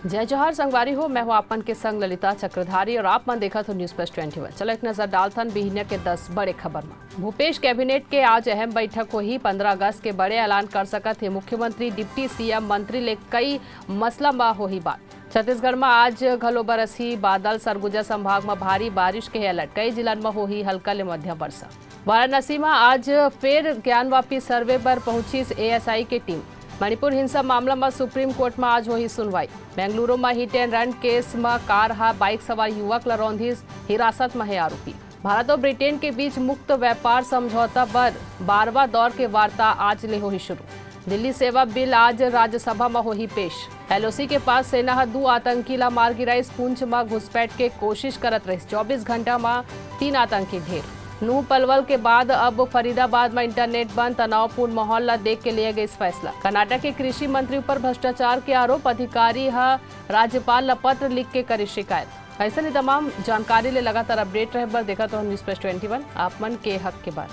जय जोहार संगवारी हो। मैं हूं आपन के संग ललिता चक्रधारी और आप मन देखा तो न्यूज प्लस 21। चलो एक नजर डालथन बिहनिया के 10 बड़े खबर में। भूपेश कैबिनेट के आज अहम बैठक होही। 15 अगस्त के बड़े ऐलान कर सकत है मुख्यमंत्री, डिप्टी सीएम, मंत्री ले कई मसला में होही बात। छत्तीसगढ़ में आज घलो बरसी बादल। सरगुजा संभाग में भारी बारिश के अलर्ट। कई जिलन में होही हल्का ले मध्यम वर्षा। वाराणसी में आज फिर ज्ञानवापी सर्वे पर पहुंची एएसआई की टीम। मणिपुर हिंसा मामला में सुप्रीम कोर्ट में आज होही सुनवाई। बेंगलुरु में हिट एंड रन केस में कार हा बाइक सवार युवक लरौंधी हिरासत में है आरोपी। भारत और ब्रिटेन के बीच मुक्त व्यापार समझौता पर 12वां दौर के वार्ता आज ले होही शुरू। दिल्ली सेवा बिल आज राज्यसभा में होही पेश। एलओसी के पास सेना 2 आतंकी ला मार गिराई। पुंछ में घुसपैठ के कोशिश करत रही। 24 घंटा में 3 आतंकी ढेर। नूह पलवल के बाद अब फरीदाबाद में इंटरनेट बंद। तनावपूर्ण माहौल ला देख के लिया गया इस फैसला। कर्नाटक के कृषि मंत्री ऊपर भ्रष्टाचार के आरोप। अधिकारी राज्यपाल ला पत्र लिख के करी शिकायत। ऐसे ही तमाम जानकारी ले लगातार अपडेट रहे बर देखा तो न्यूज प्लस 21 आप मन के हक के बात।